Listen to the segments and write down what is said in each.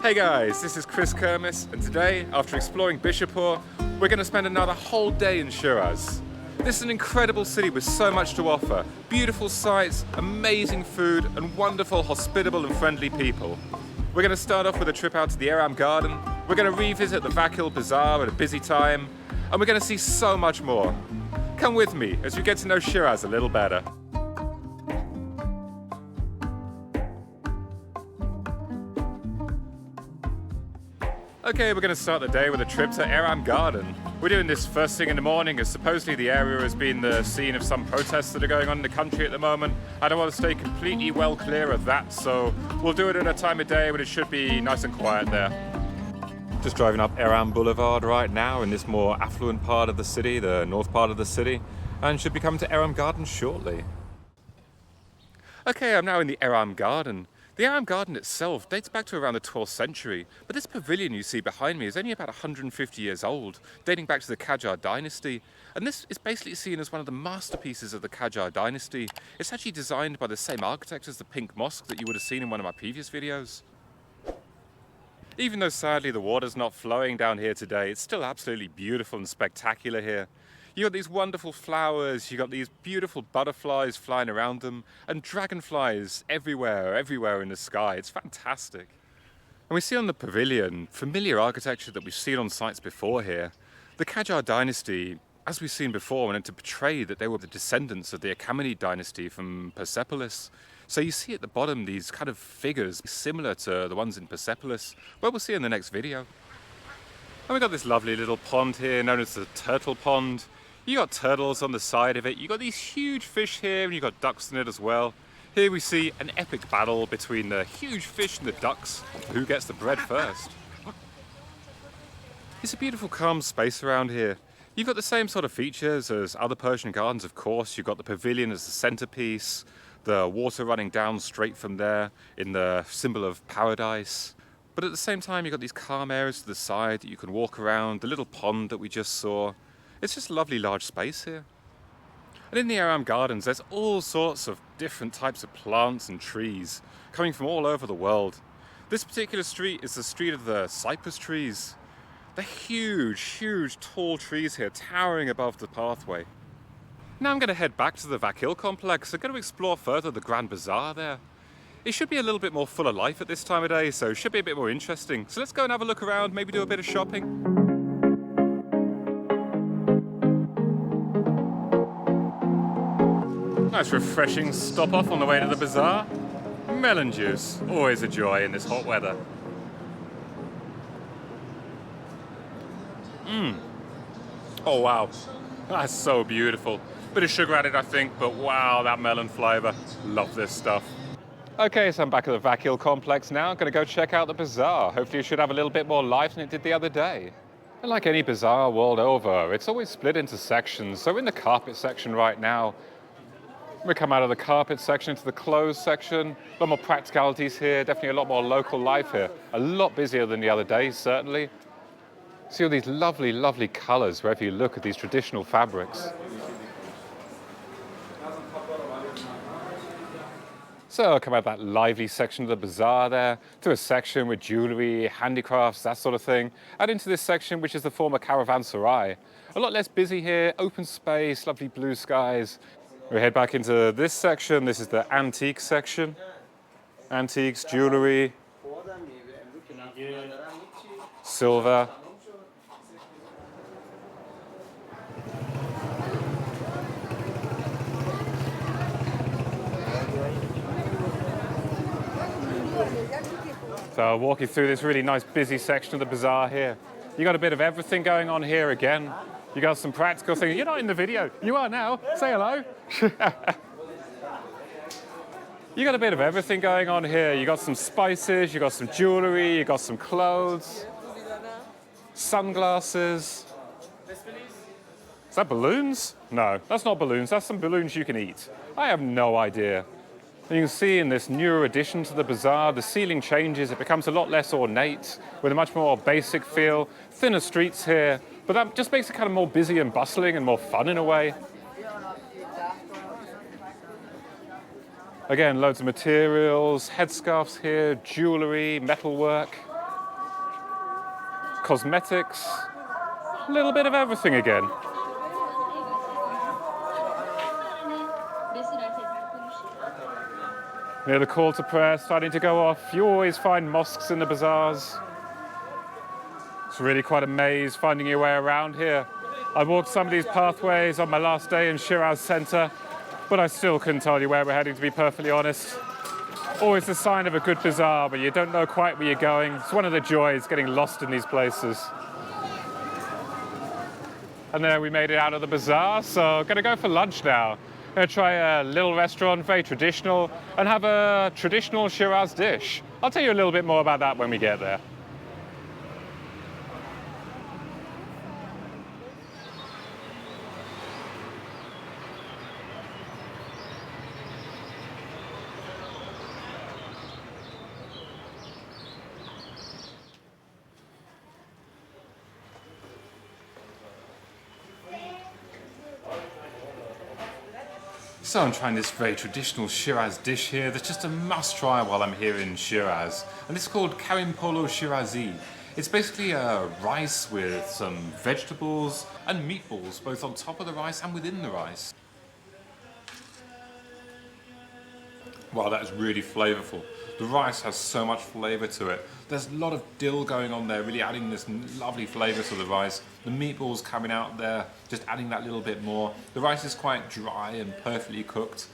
Hey guys, this is Chris Kermis, and today, after exploring Bishapur, we're going to spend another whole day in Shiraz. This is an incredible city with so much to offer. Beautiful sights, amazing food, and wonderful, hospitable and friendly people. We're going to start off with a trip out to the Eram Garden. We're going to revisit the Vakil Bazaar at a busy time, and we're going to see so much more. Come with me as we get to know Shiraz a little better. Okay, we're going to start the day with a trip to Eram Garden. We're doing this first thing in the morning as supposedly the area has been the scene of some protests that are going on in the country at the moment. I don't want to stay completely well clear of that, so we'll do it at a time of day when it should be nice and quiet there. Just driving up Eram Boulevard right now in this more affluent part of the city, the north part of the city, and should be coming to Eram Garden shortly. Okay, I'm now in the Eram Garden. The Eram Garden itself dates back to around the 12th century, but this pavilion you see behind me is only about 150 years old, dating back to the Qajar dynasty. And this is basically seen as one of the masterpieces of the Qajar dynasty. It's actually designed by the same architect as the Pink Mosque that you would have seen in one of my previous videos. Even though sadly the water's not flowing down here today, it's still absolutely beautiful and spectacular here. You got these wonderful flowers, you got these beautiful butterflies flying around them, and dragonflies everywhere in the sky. It's fantastic. And we see on the pavilion familiar architecture that we've seen on sites before here. The Qajar dynasty, as we've seen before, wanted to portray that they were the descendants of the Achaemenid dynasty from Persepolis. So you see at the bottom these kind of figures similar to the ones in Persepolis, where we'll see in the next video. And we've got this lovely little pond here known as the Turtle Pond. You got turtles on the side of it, you got these huge fish here, and you got ducks in it as well. Here we see an epic battle between the huge fish and the ducks. Who gets the bread first? It's a beautiful calm space around here. You've got the same sort of features as other Persian gardens, of course. You've got the pavilion as the centerpiece, the water running down straight from there in the symbol of paradise. But at the same time, you've got these calm areas to the side that you can walk around, the little pond that we just saw. It's just a lovely large space here. And in the Eram Gardens, there's all sorts of different types of plants and trees coming from all over the world. This particular street is the street of the cypress trees. They're huge, tall trees here, towering above the pathway. Now I'm going to head back to the Vakil complex. I'm going to explore further the Grand Bazaar there. It should be a little bit more full of life at this time of day, so it should be a bit more interesting. So let's go and have a look around, maybe do a bit of shopping. Nice refreshing stop off on the way to the bazaar. Melon juice, always a joy in this hot weather. Oh wow, that's so beautiful. Bit of sugar added I think, but wow, that melon flavour. Love this stuff. Okay, so I'm back at the Vakil complex now. I'm going to go check out the bazaar. Hopefully it should have a little bit more life than it did the other day. And like any bazaar world over, it's always split into sections. So in the carpet section right now, we come out of the carpet section into the clothes section. A lot more practicalities here, definitely a lot more local life here. A lot busier than the other days, certainly. See all these lovely colours wherever you look at these traditional fabrics. So I'll come out of that lively section of the bazaar there, to a section with jewellery, handicrafts, that sort of thing, and into this section which is the former caravanserai. A lot less busy here, open space, lovely blue skies. We head back into this section. This is the antique section. Antiques, jewellery, silver. So I'll walk you through this really nice busy section of the bazaar here. You got a bit of everything going on here again. You got some practical things. You're not in the video. You are now. Say hello. You got a bit of everything going on here. You got some spices, you got some jewellery, you got some clothes, sunglasses. Is that balloons? No, that's not balloons. That's some balloons you can eat. I have no idea. And you can see in this newer addition to the bazaar, the ceiling changes. It becomes a lot less ornate with a much more basic feel. Thinner streets here, but that just makes it kind of more busy and bustling and more fun in a way. Again, loads of materials, headscarves here, jewellery, metalwork. cosmetics, a little bit of everything again. Near the call to prayer starting to go off. You always find mosques in the bazaars. It's really quite a maze finding your way around here. I walked some of these pathways on my last day in Shiraz Center, but I still couldn't tell you where we're heading, to be perfectly honest. Always the sign of a good bazaar, but you don't know quite where you're going. It's one of the joys, getting lost in these places. And there we made it out of the bazaar, so gonna go for lunch now. Gonna try a little restaurant, very traditional, and have a traditional Shiraz dish. I'll tell you a little bit more about that when we get there. So I'm trying this very traditional Shiraz dish here that's just a must try while I'm here in Shiraz. And it's called Kalam Polo Shirazi. It's basically a rice with some vegetables and meatballs, both on top of the rice and within the rice. Wow, that is really flavorful. The rice has so much flavor to it. There's a lot of dill going on there, really adding this lovely flavor to the rice. The meatballs coming out there, just adding that little bit more. The rice is quite dry and perfectly cooked.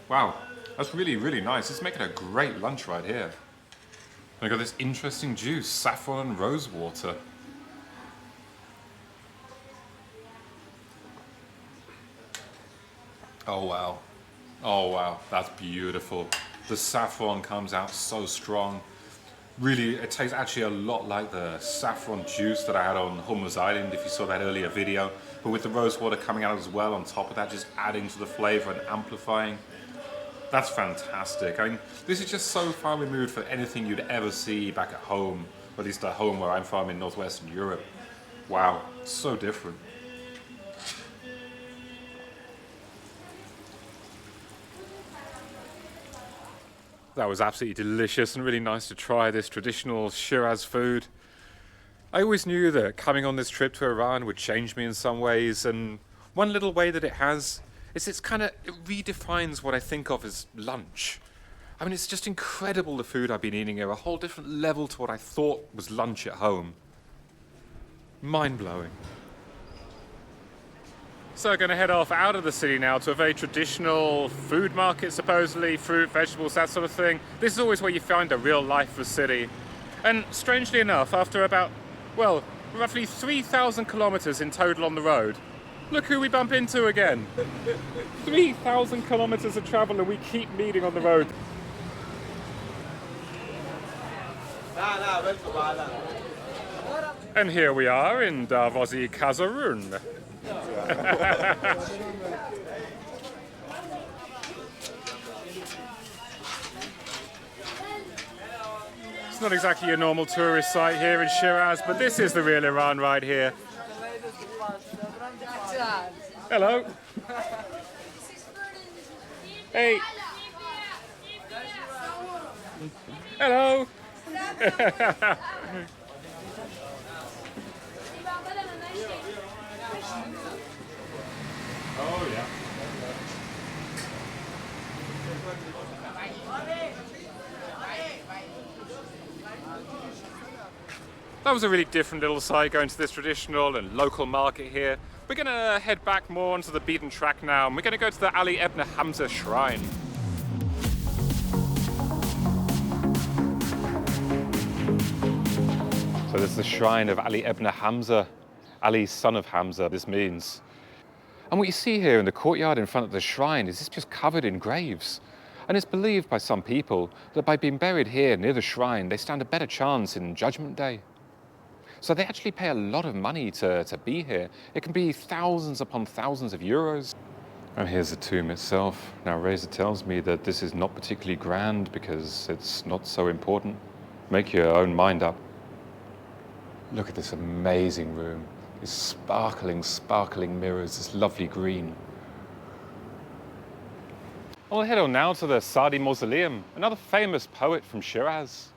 Wow, that's really, really nice. It's making a great lunch right here. And I got this interesting juice, saffron and rosewater. Oh wow. Oh wow, that's beautiful. The saffron comes out so strong. Really, it tastes actually a lot like the saffron juice that I had on Hummus Island, if you saw that earlier video. But with the rosewater coming out as well on top of that, just adding to the flavor and amplifying. That's fantastic. I mean, this is just so far removed from anything you'd ever see back at home, or at least at home where I'm from in Northwestern Europe. Wow, so different. That was absolutely delicious and really nice to try this traditional Shiraz food. I always knew that coming on this trip to Iran would change me in some ways, and one little way that it has is it redefines what I think of as lunch. I mean, it's just incredible the food I've been eating here, a whole different level to what I thought was lunch at home. Mind-blowing. So we're going to head off out of the city now to a very traditional food market, supposedly, fruit, vegetables, that sort of thing. This is always where you find a real life of a city. And strangely enough, after about, well, roughly 3,000 kilometers in total on the road, look who we bump into again. 3,000 kilometers of travel and we keep meeting on the road. And here we are in Darvozi Kazarun. It's not exactly a normal tourist site here in Shiraz, but this is the real Iran right here. Hello. Hey. Hello. Oh yeah. That was a really different little site going to this traditional and local market here. We're going to head back more onto the beaten track now, and we're going to go to the Ali Ebner Hamza shrine. So this is the shrine of Ali Ebner Hamza, Ali, son of Hamza, this means. And what you see here in the courtyard in front of the shrine is it's just covered in graves. And it's believed by some people that by being buried here near the shrine, they stand a better chance in Judgment Day. So they actually pay a lot of money to be here. It can be thousands upon thousands of euros. And here's the tomb itself. Now Reza tells me that this is not particularly grand because it's not so important. Make your own mind up. Look at this amazing room. These sparkling, sparkling mirrors, this lovely green. I'll head on now to the Saadi mausoleum, another famous poet from Shiraz.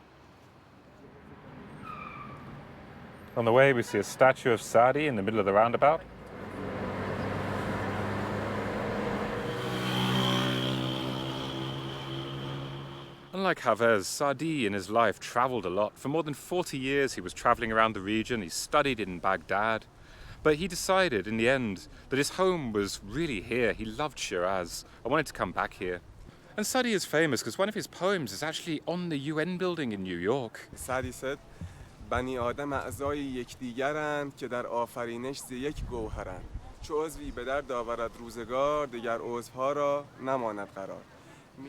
On the way, we see a statue of Saadi in the middle of the roundabout. Unlike Hafez, Saadi in his life traveled a lot. For more than 40 years, he was traveling around the region. He studied in Baghdad. But he decided in the end that his home was really here. He loved Shiraz. I wanted to come back here. And Saadi is famous because one of his poems is actually on the UN building in New York. Saadi said, بنی آدم اعضای یکدیگرند که در آفرینش ز یک گوهرند چو عضوی به درد آورد روزگار دیگر عضوها را نماند قرار.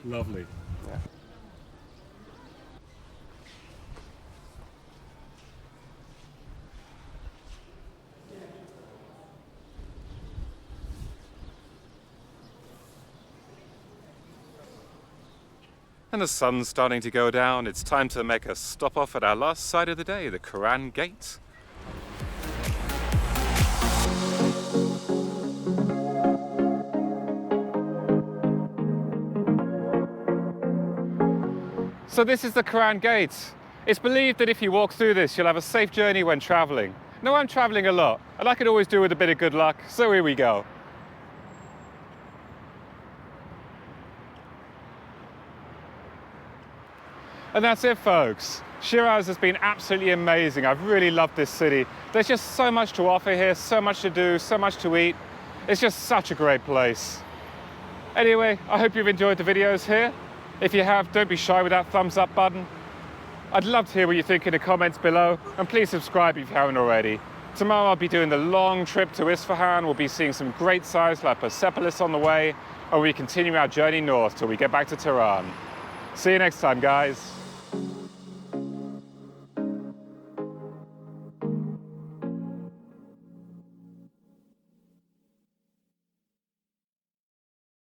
Lovely. Yeah. And the sun's starting to go down. It's time to make a stop off at our last site of the day, the Quran Gate. So this is the Quran Gate. It's believed that if you walk through this, you'll have a safe journey when traveling. Now I'm traveling a lot, and I could always do with a bit of good luck, so here we go. And that's it, folks. Shiraz has been absolutely amazing. I've really loved this city. There's just so much to offer here, so much to do, so much to eat. It's just such a great place. Anyway, I hope you've enjoyed the videos here. If you have, don't be shy with that thumbs up button. I'd love to hear what you think in the comments below, and please subscribe if you haven't already. Tomorrow I'll be doing the long trip to Isfahan. We'll be seeing some great sites like Persepolis on the way, and we continue our journey north till we get back to Tehran. See you next time, guys.